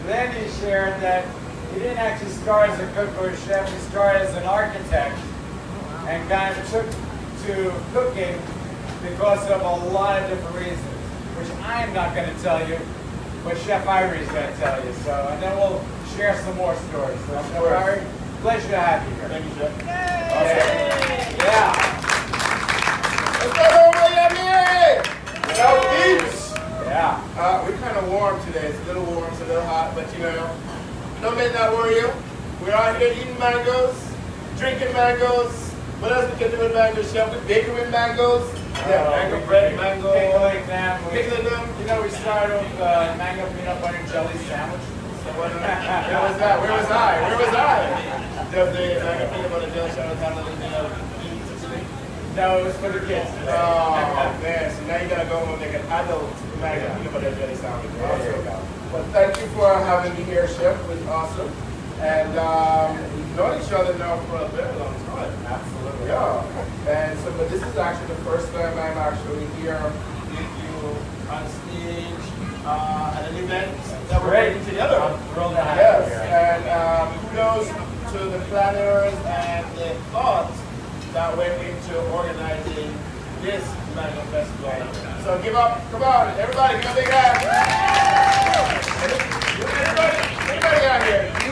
then he shared that he didn't actually start as a cook or a chef. He started as an architect and kind of took to cooking because of a lot of different reasons, which I'm not going to tell you, but Chef Irie's going to tell you. So, and then we'll share some more stories. So, Chef Irie, pleasure to have you here. Thank you, Chef. Awesome. Yeah. Let's go over Miami! Southeast! Yeah. We're kind of warm today. It's a little warm, it's a little hot, but you know, don't let that worry you. We're out here eating mangoes, drinking mangoes. What else we can do with mangoes, Chef? We bake with mangoes. Yeah, mango bread, mango. Pickling them. Pickling them. You know, we started with mango peanut butter jelly sandwich. So where was that? Where was I? Where was I? Just the mango peanut butter jelly sandwich had a little bit of meat today. No, it was for the kids. Oh man, so now you gotta go home and make an adult mango peanut butter jelly sandwich. Awesome. Well, thank you for having me here, Chef. It was awesome. And we've known each other now for a very long time. Absolutely. Yeah. And so, but this is actually the first time I'm actually here with you on stage at an event that we're working together. I'm thrilled to have Yes. you here. And kudos to the planners and the thought that went into organizing this mango festival. So give up, come on, everybody, give a big hand. Everybody out here, you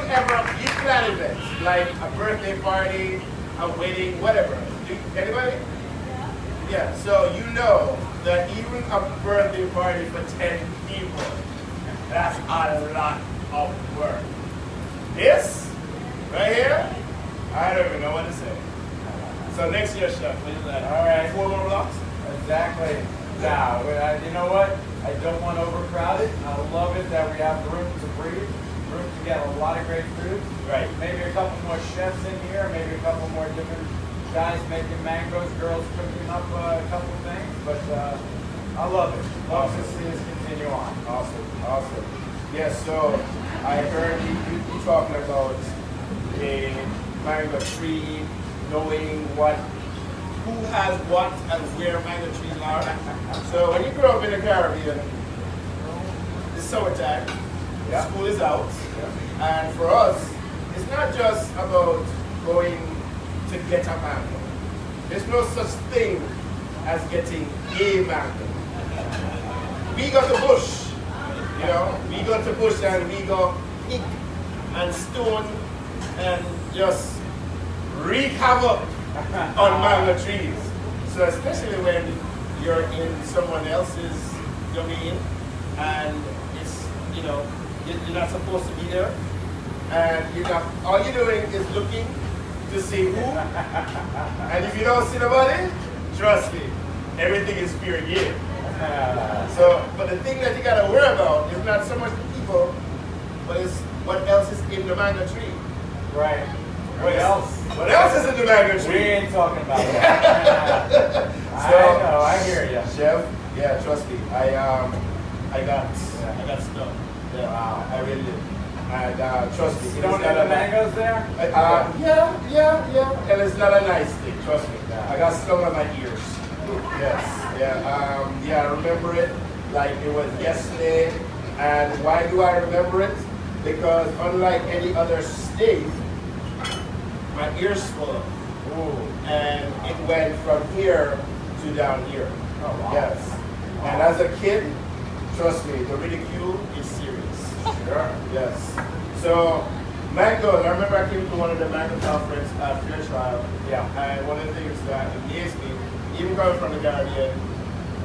plan events, like a birthday party, a wedding, whatever. Anybody? Yeah, so you know that even a birthday party for 10 people, that's a lot of work. This, right here, I don't even know what to say. So next year, Chef, what is that? All right. 4 more blocks? Exactly. Now, you know what? I don't want to overcrowd it. I love it that we have room to breathe, room to get a lot of great food. Right. Maybe a couple more chefs in here, maybe a couple more different guys making mangoes, girls cooking up a couple things. But I love it. Love to see us continue on. Awesome, awesome. Yes, so I heard you talking about a mango tree, knowing who has what and where mango trees are. So when you grow up in the Caribbean, it's summertime, Yeah. school is out, and for us, it's not just about going to get a mango. There's no such thing as getting a mango. We go to bush, you know, we go to bush and we go pick and stone and just wreak havoc on mango trees. So especially when you're in someone else's domain and it's, you know, you're not supposed to be there, and you're not, all you're doing is looking to see who, and if you don't see nobody, trust me, everything is fair game. So, but the thing that you gotta worry about is not so much the people, but it's what else is in the mango tree. Right. What else? What else is in the mango We tree? ain't talking about that. I know, I hear you. Chef, yeah, trust me, I got stuck. Yeah, Wow. I really did. And trust me, You don't have the mangoes there? yeah, and it's not a nice thing, trust me. I got stung on my ears. Yes, yeah, I remember it like it was yesterday. And why do I remember it? Because unlike any other state, my ears swelled up. Ooh. And it went from here to down here. Oh, wow. Yes. And as a kid, trust me, the ridicule is serious. Sure. Yes. So, mangoes, I remember I came to one of the mango conference at Fairchild. Yeah. And one of the things that amazed me, even coming from the Caribbean,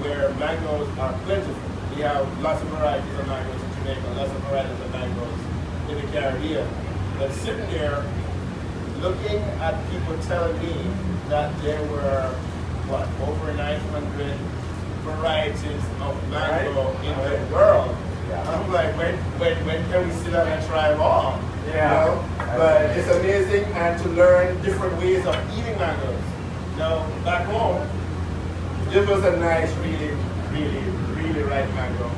where mangoes are plentiful. We have lots of varieties of mangoes in Jamaica, lots of varieties of mangoes in the Caribbean. But sitting there, looking at people telling me that there were, over 900 varieties of mango in the world. Yeah. I'm like, when can we sit down and try them all? Yeah. You know? But it's amazing, and to learn different ways of eating mangoes. Now, back home, this was a nice, really, really, really ripe mango.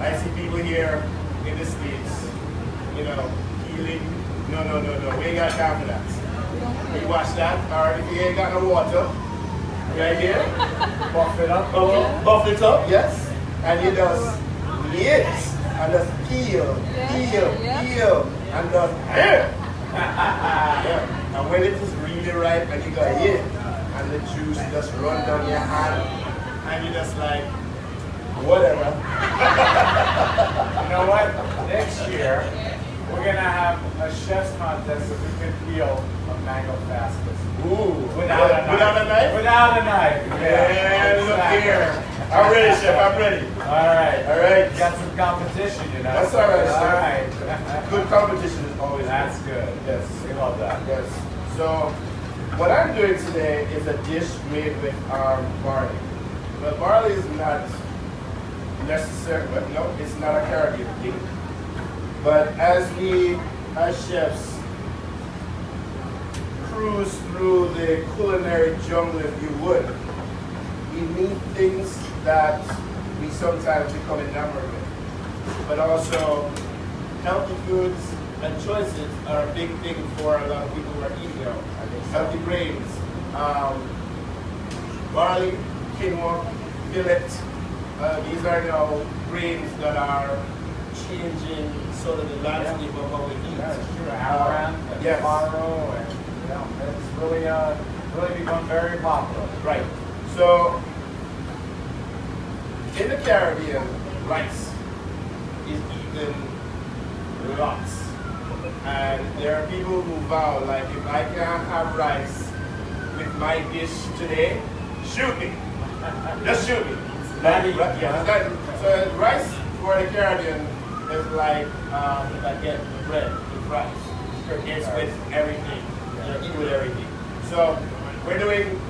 I see people here in the States, you know, peeling. No, we ain't got time for that. We wash that, or if you ain't got no water, right here, Buff it up. buff it up, yes, and you just eat it. and just peel, and just yeah. And when it is really ripe and you got it, and the juice just run down your hand, and you just like, whatever. You know what? Next year, we're going to have a chef's contest if we can peel a mango fastest. Ooh. Without a knife. Without a knife? Without a knife. Yeah, look here. I'm ready, chef. I'm ready. All right. All right. Got some competition, you know. That's all right, chef. All right. Good competition is always That's good. good. Yes. We love that. Yes. So, what I'm doing today is a dish made with barley. Well, barley is not necessary, but no, it's not a Caribbean thing. But as we, as chefs, cruise through the culinary jungle, if you would, we need things that we sometimes become enamored with. But also, healthy foods and choices are a big thing for a lot of people who are eating now. Healthy grains, barley, quinoa, millet. These are now grains that are changing sort of the landscape of how we eat. That's true. Amaranth and yes. farro, and it's really become very popular. Right. So, in the Caribbean, rice is eaten lots. And there are people who vow, like, if I can't have rice with my dish today, shoot me. Just shoot me. So rice for the Caribbean is like, if I get bread with rice. It's with everything. You eat with everything. So we're doing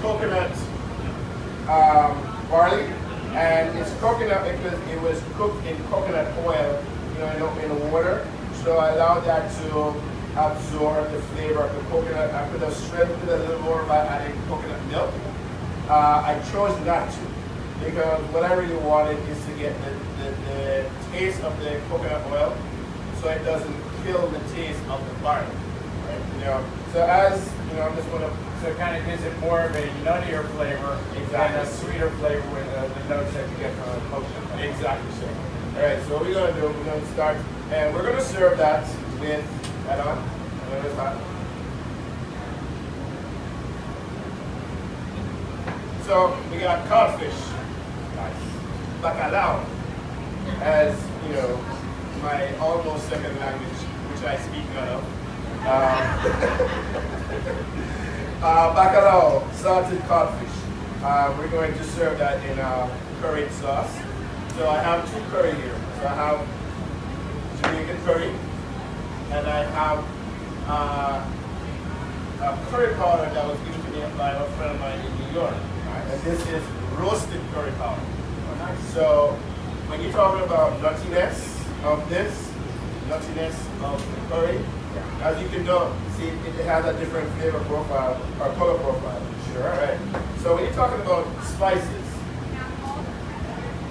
coconut barley, and it's coconut because it was cooked in coconut oil, in water. So I allowed that to absorb the flavor of the coconut. I could have strengthened it a little more by adding coconut milk. I chose not to, because what I really wanted is to get the taste of the coconut oil, so it doesn't kill the taste of the barley. Right? So as I'm just going to. So it kind of gives it more of a nuttier flavor, Exactly. and a sweeter flavor with the notes that you get from the coconut. Exactly, sir. All right. So what we're going to do, we're going to start, and we're going to serve that with add-on. So we got codfish, nice, bacalao, as my almost second language, which I speak none of. Bacalao, salted codfish. We're going to serve that in curry sauce. So I have two curry here. So I have Jamaican curry, and I have a curry powder that was given to me by a friend of mine in New York. And this is roasted curry powder. Oh, nice. So when you're talking about nuttiness of this, nuttiness of the curry, as you can know, see, it has a different flavor profile or color profile. Sure. Right. So when you're talking about spices,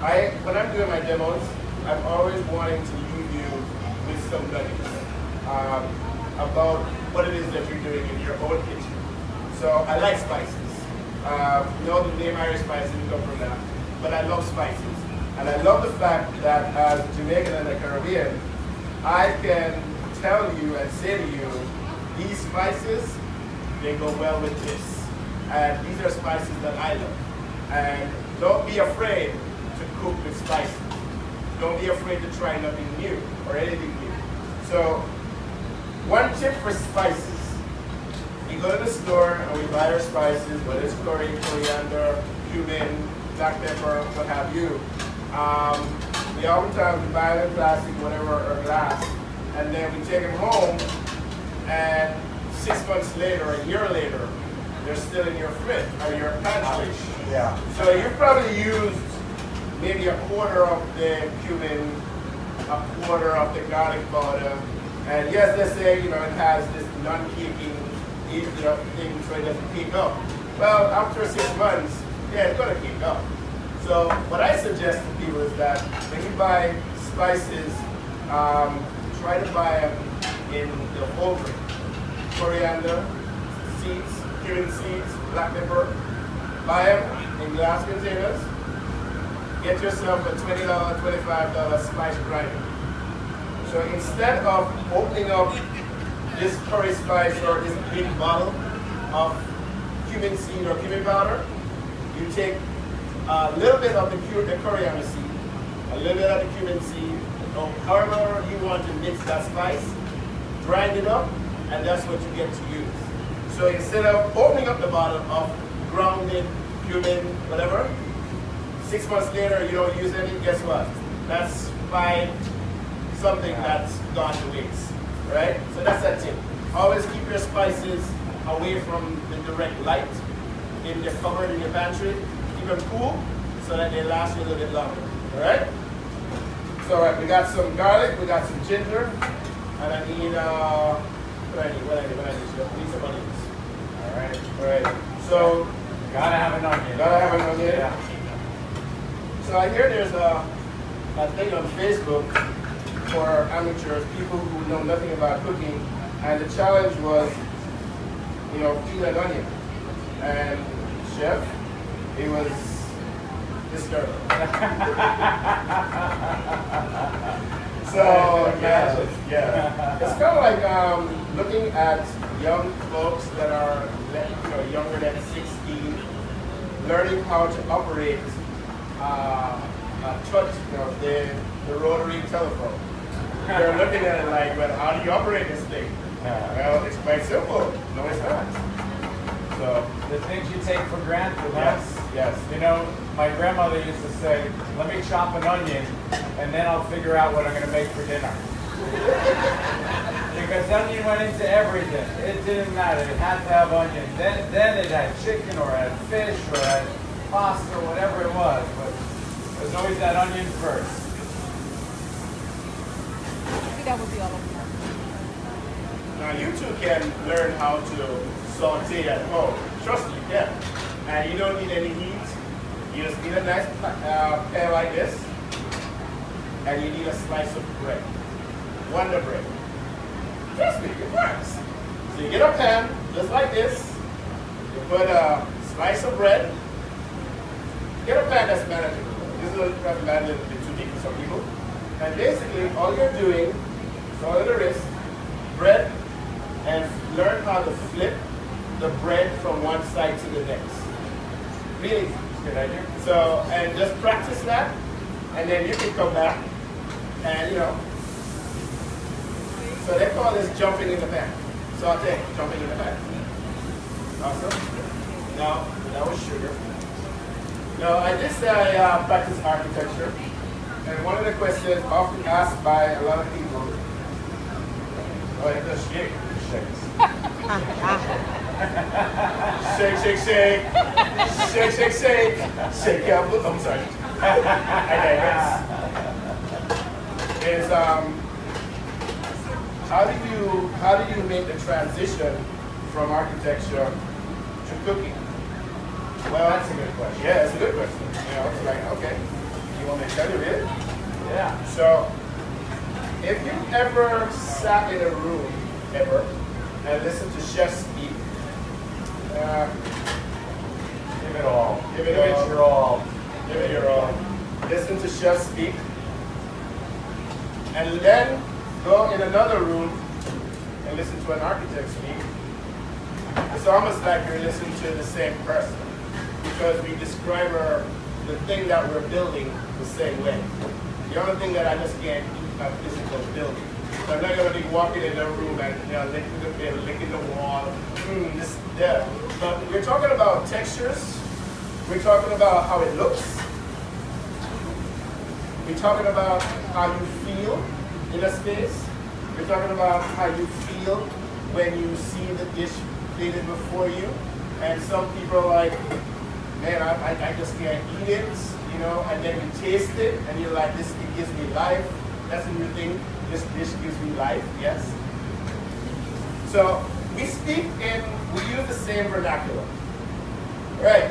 when I'm doing my demos, I'm always wanting to leave you with some nuggets about what it is that you're doing in your own kitchen. So I like spices. The name Irish spices didn't come from that, but I love spices. And I love the fact that as a Jamaican and a Caribbean, I can tell you and say to you, these spices, they go well with this. And these are spices that I love. And don't be afraid to cook with spices. Don't be afraid to try nothing new or anything new. So, one tip for spices. We go to the store and we buy our spices, whether it's curry, coriander, cumin, black pepper, what have you. We oftentimes buy them in plastic, whatever, or glass, and then we take them home, and 6 months later, a year later, they're still in your fridge or your pantry. Yeah. So you've probably used maybe a quarter of the cumin, a quarter of the garlic powder, and yes, let's say it has this non-caking thing, so it doesn't cake up. Well, after 6 months, yeah, it's gonna cake up. So what I suggest to people is that when you buy spices, try to buy them in the whole grain. Coriander, seeds, cumin seeds, black pepper. Buy them in glass containers. get yourself a $20, $25 spice grinder. So instead of opening up this curry spice or this big bottle of cumin seed or cumin powder, you take a little bit of the coriander seed, a little bit of the cumin seed, or however you want to mix that spice, grind it up, and that's what you get to use. So instead of opening up the bottle of grounded cumin, whatever, 6 months later you don't use any, guess what? That's something that's gone to waste, right? So that's that tip. Always keep your spices away from the direct light, in the cupboard, in your pantry. Keep them cool so that they last you a little bit longer, all right? So all right, we got some garlic, we got some ginger, and I need, what I need? I need some onions. All right. So, Gotta have an onion. gotta have an onion. Yeah. So I hear there's a thing on Facebook for amateurs, people who know nothing about cooking, and the challenge was, peel an onion. And chef, it was disturbing. So yeah, it's kind of like looking at young folks that are younger than 16, learning how to operate a touch, the rotary telephone. They're looking at it like, well, how do you operate this thing? Well, it's quite simple. No, it's not. So the things you take for granted, yes. My grandmother used to say, let me chop an onion and then I'll figure out what I'm going to make for dinner. Because onion went into everything. It didn't matter. It had to have onion. Then it had chicken or it had fish or it had pasta or whatever it was. But it was always that onion first. That would be all of them. Now you two can learn how to saute at home. Trust me, you can. And you don't need any heat. You just need a nice pan like this. And you need a slice of bread. Wonder bread. Trust me, it works. So you get a pan, just like this. You put a slice of bread. Get a pan that's manageable. This is a little bit too big for some people. And basically, all you're doing is all of the wrist, bread, and learn how to flip the bread from one side to the next. Really easy. Good idea. So, and just practice that, and then you can come back, and so they call this jumping in the pan. Saute, jumping in the pan. Awesome. Now, that was sugar. Now, I did say I practice architecture, and one of the questions often asked by a lot of people, it does shake. Shake, shake, shake. Shake, shake, shake. Shake your book. I'm sorry. I digress. Is how do you make the transition from architecture to cooking? Well, That's a good question. yeah, it's a good question. It's like, okay, you want me to tell you it? Yeah. So, if you ever sat in a room, and listened to chefs speak, Give it all. Give it your all. give it your all. Listen to chefs speak, and then go in another room and listen to an architect speak. It's almost like you're listening to the same person, because we describe the thing that we're building the same way. The only thing that I just can't eat a physical building. So I'm not going to be walking in the room and licking the bed, licking the wall, this, that. But we're talking about textures. We're talking about how it looks. We're talking about how you feel in a space. We're talking about how you feel when you see the dish plated before you. And some people are like, man, I just can't eat it, and then you taste it and you're like, it gives me life. That's a new thing. This dish gives me life, yes. So we use the same vernacular. Right.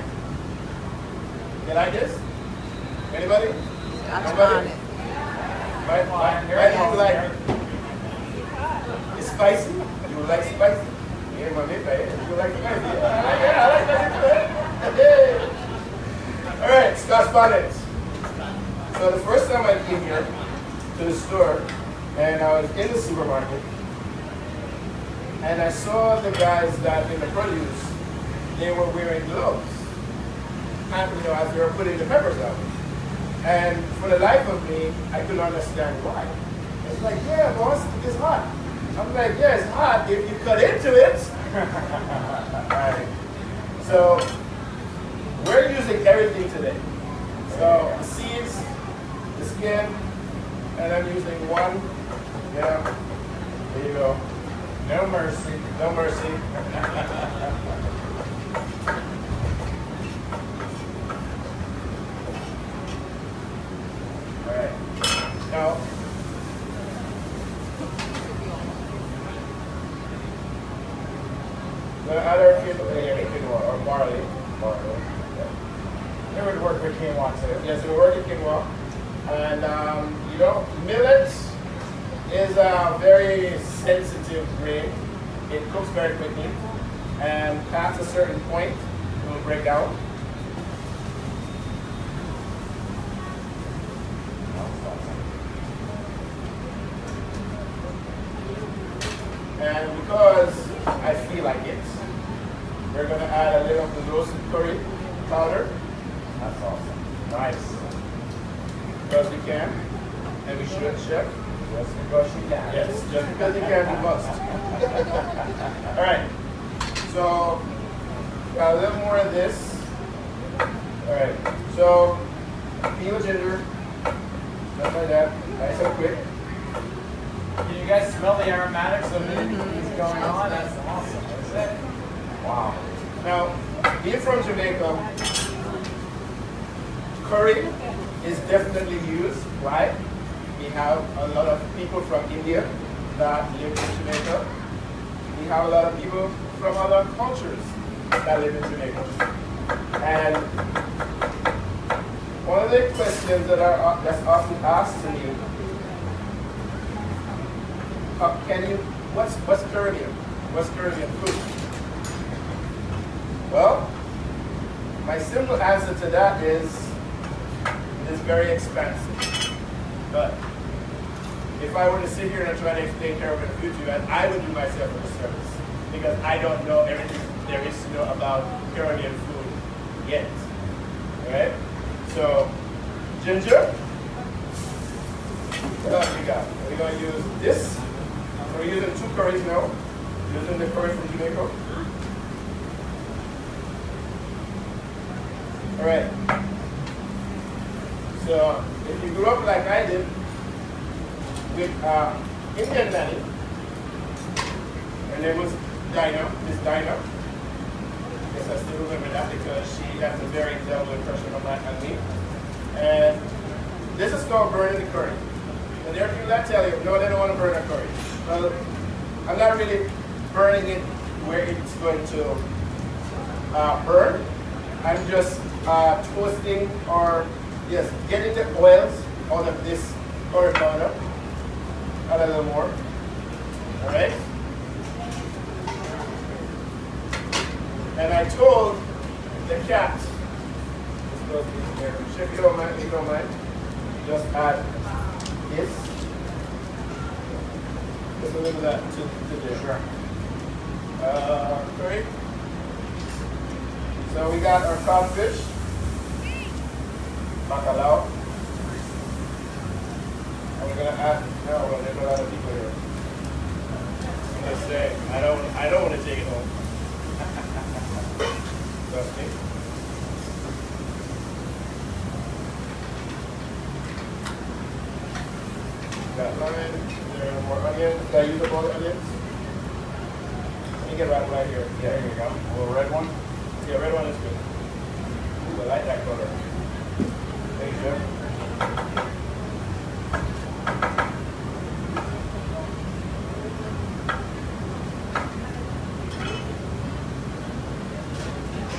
You like this? Anybody? Nobody? Right, you like it's spicy? You like spicy? Yeah, my man, you like spicy? Yeah, I like spicy. All right, Scotch bonnet. So the first time I came here to the store, and I was in the supermarket, and I saw the guys that in the produce, they were wearing gloves, and as they were putting the peppers out. And for the life of me, I couldn't understand why. It's like, yeah, boss, it's hot. I'm like, yeah, it's hot if you cut into it. Right. So we're using everything today. So the seeds, the skin, and I'm using one. Yeah, there you go. No mercy. No mercy. All right. Now, the other quinoa or barley. It would work with quinoa too. Yes, it will work in quinoa. And millet is a very sensitive grain. It cooks very quickly, and past a certain point, it will break down. And because I feel like it, we're going to add a little of the roasted curry powder. That's awesome. Nice. Because we can, and we should, chef. Just because you can. Yes, just because you can, you must. All right. So, got a little more of this. All right. So, peel ginger. Just like that. Nice and quick. Can you guys smell the aromatics of it going on? That's awesome. Is it? Wow. Now, being from Jamaica, curry is definitely used, right? We have a lot of people from India that live in Jamaica. We have a lot of people from other cultures that live in Jamaica. And one of the questions that's often asked to me, what's Caribbean? What's Caribbean food? Well, my simple answer to that is it is very expensive. But if I were to sit here and try to explain Caribbean food to you, I would do myself a disservice because I don't know everything there is to know about Caribbean food yet. Alright? So, ginger. What else we got? We're going to use this. We're using 2 curries now. Using the curry from Jamaica. Alright. So, if you grew up like I did, with Indian nanny, her name was Dinah, Miss Dinah. Yes, I still remember that because she has a very indelible impression on me. And this is called burning the curry. And there are people that tell you, no, they don't want to burn a curry. Well, I'm not really burning it where it's going to burn. I'm just toasting or getting the oils out of this curry powder. Add a little more. Alright? And I told the cat, if you don't mind, just add this. Just a little of that to this. Sure. Curry. So we got our codfish, bacalao. And we're gonna add, no, well, there's a lot of people here. I'm gonna say, I don't want to take it home. Trust me. Got lemon, there are more onions. Did I use up all the onions? Let me get right here. Yeah, there you go. A little red one. Yeah, red one is good. Ooh, I like that color. Thank you, Jeff.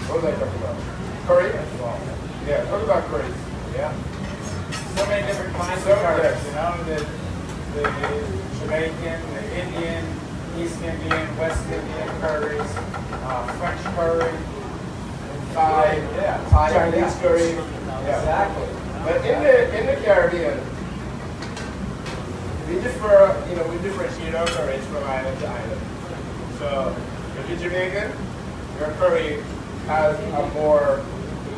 What was I talking about? Curry? Yeah, talk about curries. Yeah. So many different kinds So, of curries, yes. you know, the Jamaican, the Indian, East Indian, West Indian curries, French curry, Thai, yeah, Chinese curry. Yeah. Exactly. But in the Caribbean, we differentiate our curries from island to island. So if you're Jamaican, your curry has a more,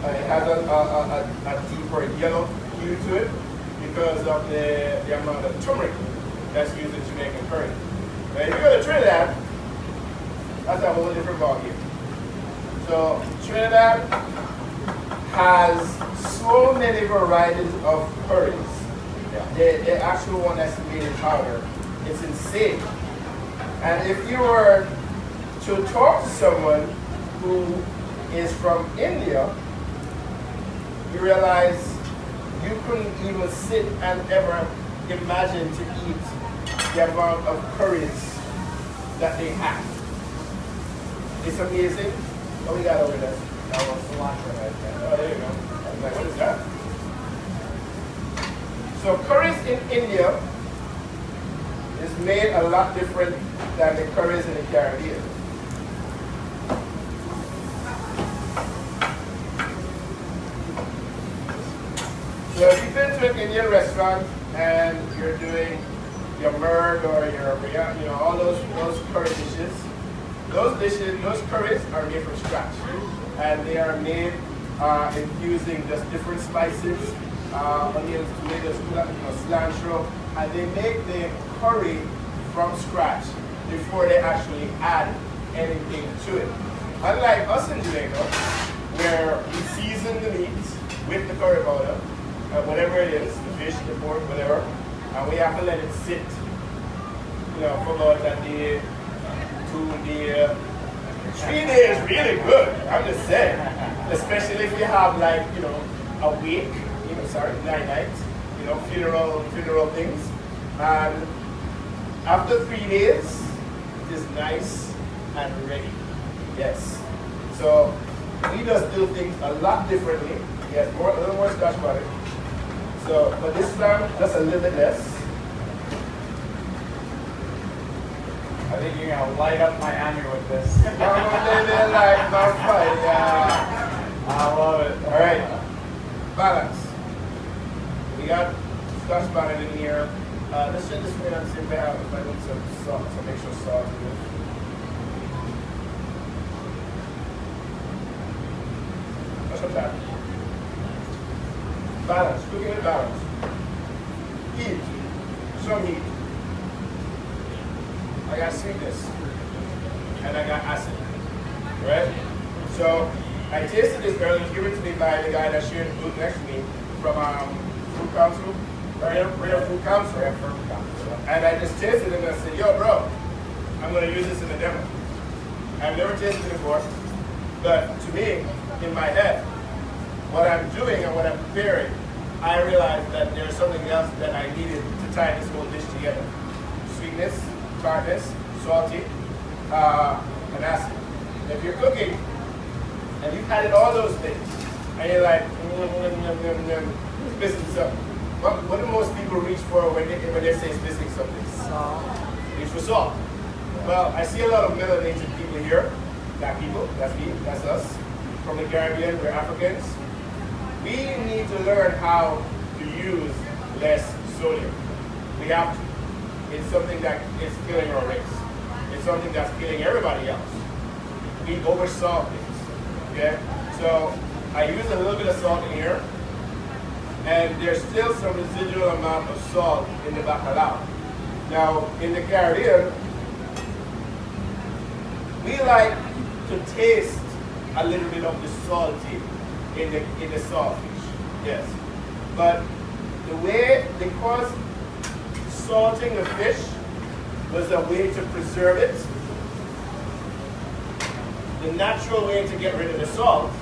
it has a deeper yellow hue to it because of the amount of turmeric that's used in Jamaican curry. But if you go to Trinidad, that's a whole different ballgame. So Trinidad has so many varieties of curries. The actual one that's made in powder, it's insane. And if you were to talk to someone who is from India, you realize you couldn't even sit and ever imagine to eat the amount of curries that they have. It's amazing. What we got over there? That was cilantro right there. Oh, there you go. I was like, what is that? So curries in India is made a lot different than the curries in the Caribbean. So if you've been to an Indian restaurant and you're doing your murd or your biryani, all those curry dishes, those curries are made from scratch, and they are made infusing just different spices, onions, tomatoes, cilantro, and they make the curry from scratch before they actually add anything to it. Unlike us in Jamaica, where we season the meat with the curry powder, whatever it is, the fish, the pork, whatever, and we have to let it sit, for about a day, 2 days, 3 days, really good. I'm just saying, especially if you have a week, 9 nights, funeral things, and after 3 days, it is nice and ready. Yes. So we just do things a lot differently. Yes, a little more scotch butter. So, but this time, just a little bit less. I think you're gonna light up Miami with this. I'm gonna live it like my fight, yeah. I love it. All right, balance. We got scotch bonnet in here. Let's check this way and see if I need some salt, some extra salt in it. What's up, that? Balance, cooking with balance. Heat, some heat. I got sweetness, and I got acid, right? So I tasted this earlier. It was given to me by the guy that shared the booth next to me from Food Council, Real Food Council. And I just tasted it and I said, yo, bro, I'm going to use this in a demo. I've never tasted it before, but to me, in my head, what I'm doing and what I'm preparing, I realized that there's something else that I needed to tie this whole dish together. Sweetness, tartness, salty, and acid. If you're cooking and you've added all those things, and you're like, it's missing something. What do most people reach for when they say it's missing something? Salt. Reach for salt. Well, I see a lot of melanated people here. Black people, that's me, that's us. From the Caribbean, we're Africans. We need to learn how to use less sodium. We have to. It's something that is killing our race. It's something that's killing everybody else. We oversalt things, okay? So I use a little bit of salt in here, and there's still some residual amount of salt in the bacalao. Now, in the Caribbean, we like to taste a little bit of the salty in the saltfish, yes. But because salting the fish was a way to preserve it, the natural way to get rid of the salt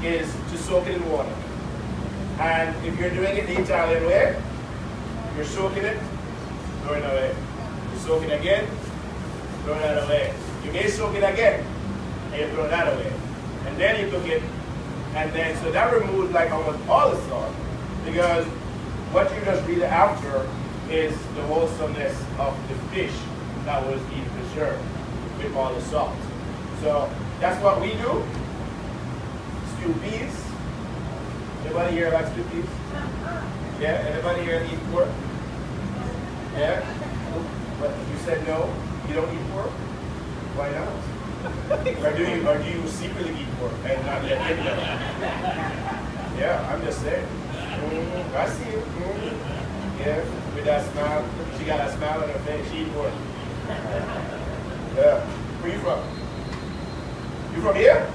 is to soak it in water. And if you're doing it the Italian way, you're soaking it, throwing it away. You soak it again, throw that away. You may soak it again, and you throw that away. And then you cook it, and then, so that removes like almost all the salt, because what you just really after is the wholesomeness of the fish that was being preserved with all the salt. So that's what we do. Stew peas, Anybody here likes cookies? Yeah? Anybody here eat pork? Yeah? But you said no? You don't eat pork? Why not? Or do you secretly eat pork and not let him know? Yeah, I'm just saying. I see you. Yeah, with that smile. She got a smile on her face. She eat pork. Yeah. Where you from? You from here?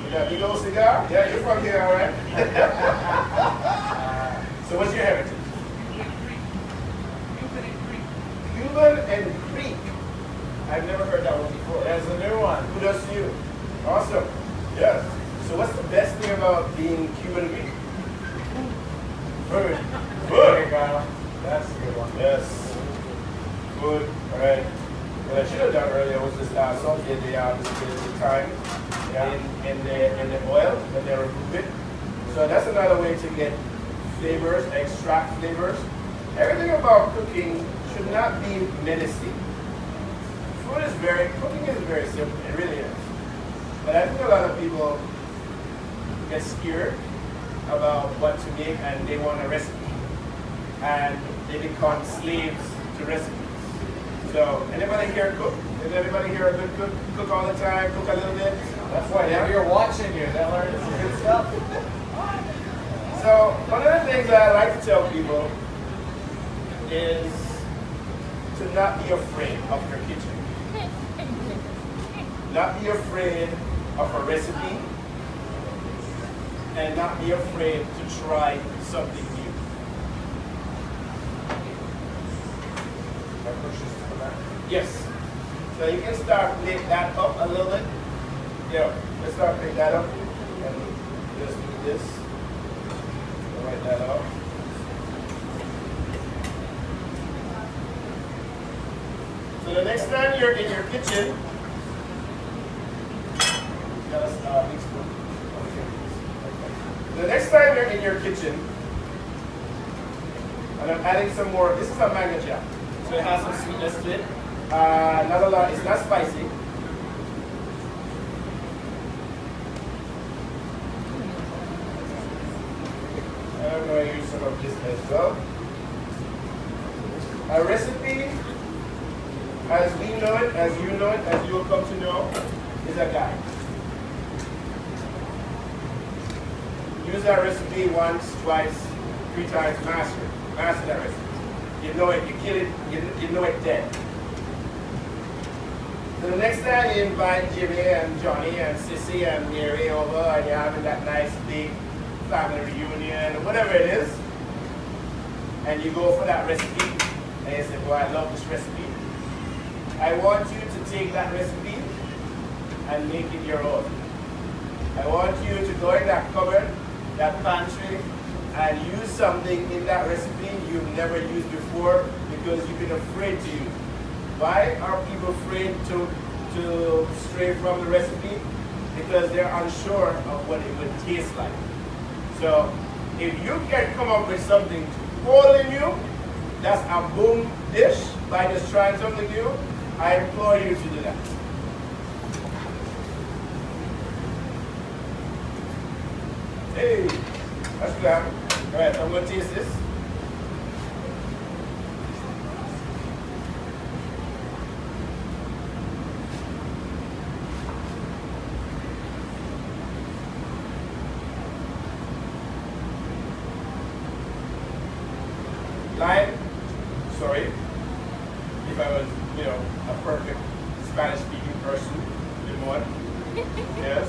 You got a big old cigar? Yeah, you're from here, all right. So what's your heritage? Cuban and Greek. I've never heard that one before. There's a new one. Kudos to you. Awesome. Yeah. So what's the best thing about being Cuban and Greek? Food. Food. There you go. That's a good one. Yes. Food. All right. What I should have done earlier was just salt the time in the oil that they remove it. So that's another way to get flavors, extract flavors. Everything about cooking should not be menacing. Cooking is very simple. It really is. But I think a lot of people get scared about what to make and they want a recipe. And they become slaves to recipes. So, anybody here cook? Is anybody here a good cook? Cook all the time? Cook a little bit? That's why they're watching you. They learn some good stuff. So, one of the things that I like to tell people is to not be afraid of your kitchen. Not be afraid of a recipe, and not be afraid to try something new. Yes. So you can start plate that up a little bit. Yeah, let's start plate that up. And just do this. Write that up. So the next time you're in your kitchen, the next time you're in your kitchen, and I'm adding some more. This is a mango jam, so it has some sweetness to it. Not a lot. It's not spicy. I'm going to use some of this as well. A recipe, as we know it, as you know it, as you will come to know, is a guide. Use that recipe once, twice, 3 times, master it. Master that recipe. You know it, you kill it, you know it dead. So the next time you invite Jimmy and Johnny and Sissy and Mary over and you're having that nice big family reunion or whatever it is, and you go for that recipe, and you say, boy, I love this recipe. I want you to take that recipe and make it your own. I want you to go in that cupboard, that pantry, and use something in that recipe you've never used before because you've been afraid to use. Why are people afraid to stray from the recipe? Because they're unsure of what it would taste like. So if you can come up with something totally new, that's a boom dish by just trying something new, I implore you to do that. Hey, that's good. All right, I'm going to taste this. Lime, sorry, if I was, a perfect Spanish-speaking person, Limon, yes.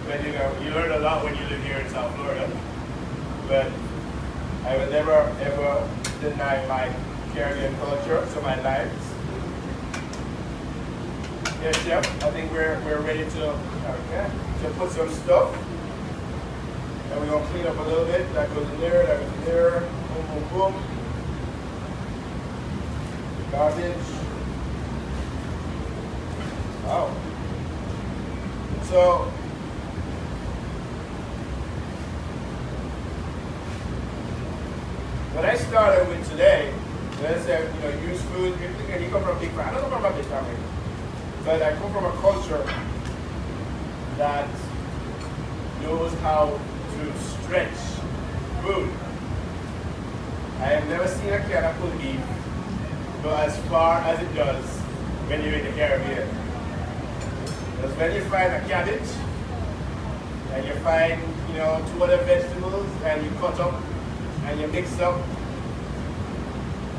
But you learn a lot when you live here in South Florida. But I will never, ever deny my Caribbean culture, so my limes. Yes, Chef, I think we're ready to put some stuff. And we're going to clean up a little bit. That goes in there, that goes in there. Boom, boom, boom. Garbage. Wow. So, what I started with today, when I said, use food, and you come from a big family. I don't come from a big family, but I come from a culture that knows how to to stretch food. I have never seen a can of pulled beef go as far as it does when you're in the Caribbean. Because when you find a cabbage, and you find, two other vegetables, and you cut up, and you mix up,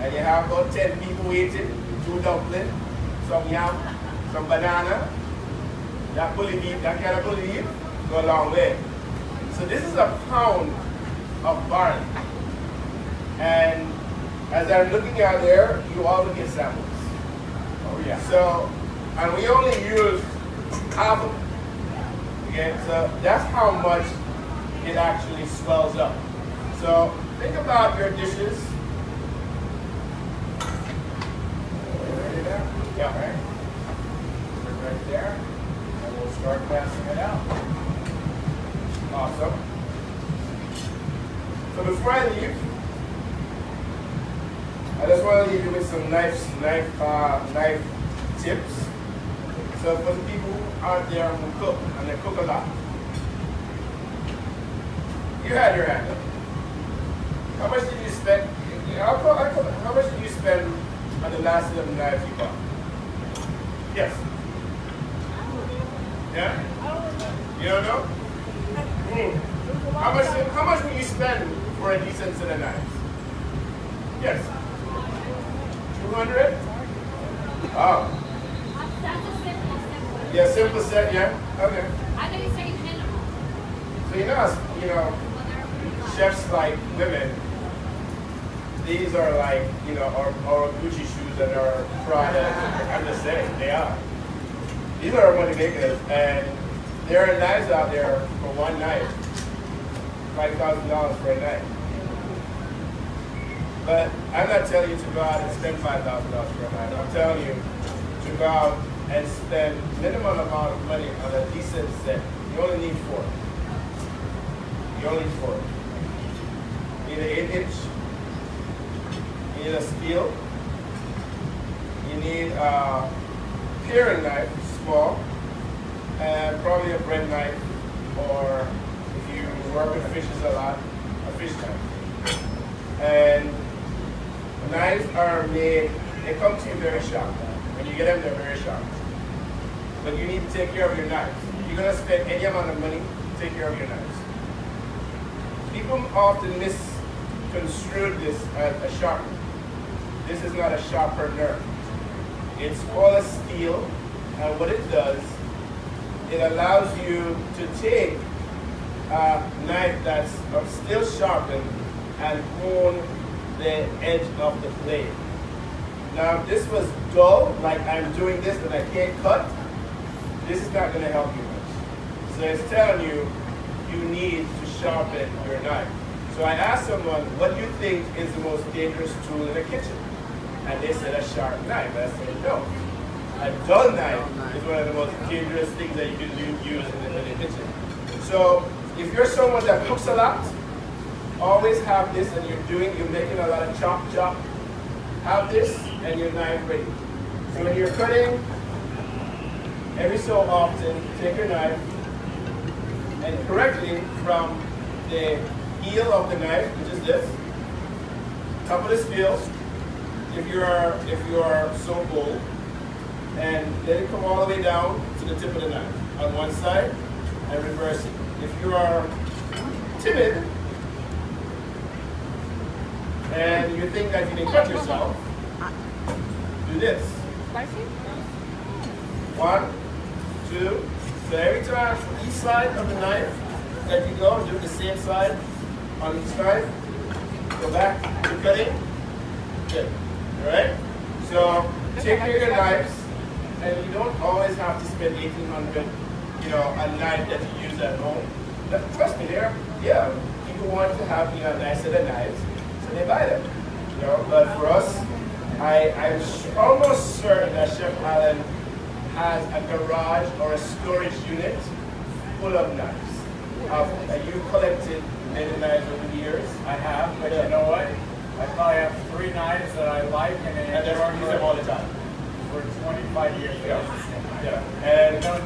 and you have about 10 people waiting, 2 dumplings, some yam, some banana, that kind of pulled beef, go a long way. So this is a pound of barley. And as I'm looking out there, you all will get samples. Oh yeah. So, and we only use half of it. Okay, so that's how much it actually swells up. So think about your dishes. Ready there? Yeah, right. Put it right there. And we'll start passing it out. Awesome. So before I leave, I just want to leave you with some knife tips. So for the people out there who cook, and they cook a lot, you had your hand up. How much did you spend? How much did you spend on the last set of knives you bought? Yes. Yeah? You don't know? How much will you spend for a decent set of knives? Yes. 200? Oh. That's a simple. Yeah, simple set, yeah? Okay. I know you say minimal. So chefs like women, these are like, our Gucci shoes and our Prada. I'm just saying, they are. These are our money makers, and there are knives out there for one knife. $5,000 for a knife. But I'm not telling you to go out and spend $5,000 for a knife. I'm telling you to go out and spend minimum amount of money on a decent set. You only need 4. You only need 4. You need an 8-inch. You need a steel. You need a paring knife, small, and probably a bread knife, or if you work with fishes a lot, a fish knife. And knives are made, they come to you very sharp. When you get them, they're very sharp. But you need to take care of your knives. If you're going to spend any amount of money, take care of your knives. People often misconstrue this as a sharpener. This is not a sharpener. It's all a steel, and what it does, it allows you to take a knife that's still sharpened and hone the edge of the blade. Now, if this was dull, like I'm doing this and I can't cut, this is not going to help you much. So it's telling you, you need to sharpen your knife. So I asked someone, what do you think is the most dangerous tool in the kitchen? And they said a sharp knife. I said, no. A dull knife is one of the most dangerous things that you can use in the kitchen. So if you're someone that cooks a lot, always have this, and you're making a lot of chop, have this and your knife ready. So when you're cutting, every so often, take your knife and correctly from the heel of the knife, which is this, top of the steel, if you are so bold, and let it come all the way down to the tip of the knife on one side and reverse it. If you are timid and you think that you can cut yourself, do this. 1, 2. So every time from each side of the knife that you go, do the same side on each knife. Go back to cutting. Good. Alright? So take care of your knives, and you don't always have to spend $1,800, a knife that you use at home. Trust me, people want to have a nice set of knives, so they buy them. But for us, I'm almost certain that Chef Allen has a garage or a storage unit full of knives. You collected many knives over the years. I have, but you know what? I probably have 3 knives that I like, and And that's use them all the time. for 25 years. Yeah. Yeah. And And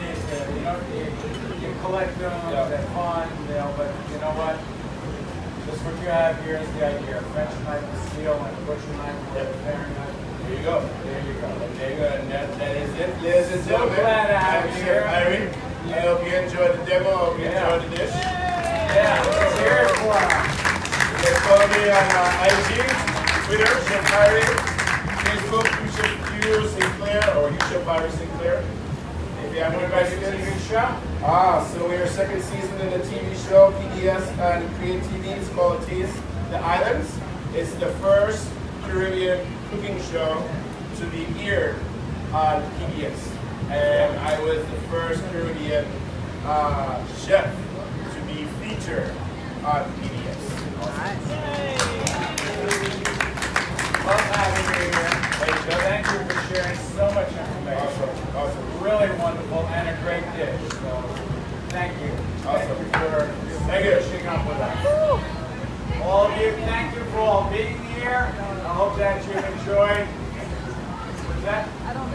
you collect them, Yeah. they're fun, but you know what? Just what you have here is the idea. French knife with steel and butcher knife with a paring knife. there you go. There you go. Okay, good. And that is it, ladies and So gentlemen. glad to have I'm you Chef here. Irene. I hope you enjoyed the demo. I hope you Yeah. enjoyed the dish. Yeah, let's hear it for him. You can follow me on IG, Twitter, Chef Irene, Facebook, Hugh Sinclair, or Hugh Chef Byron Sinclair. If you have any What about your questions. TV show? So we're second season in the TV show, PBS and Create TV. It's called Taste the Islands. It's the first Caribbean cooking show to be aired on PBS. And I was the first Caribbean chef to be featured on PBS. Love having you here. Thank you for sharing so much information. Awesome. Really wonderful and a great dish. So thank you. Awesome. Thank you for Thank you. finishing up with us. All of you, thank you for all being here. I hope that you enjoyed. What's that? I don't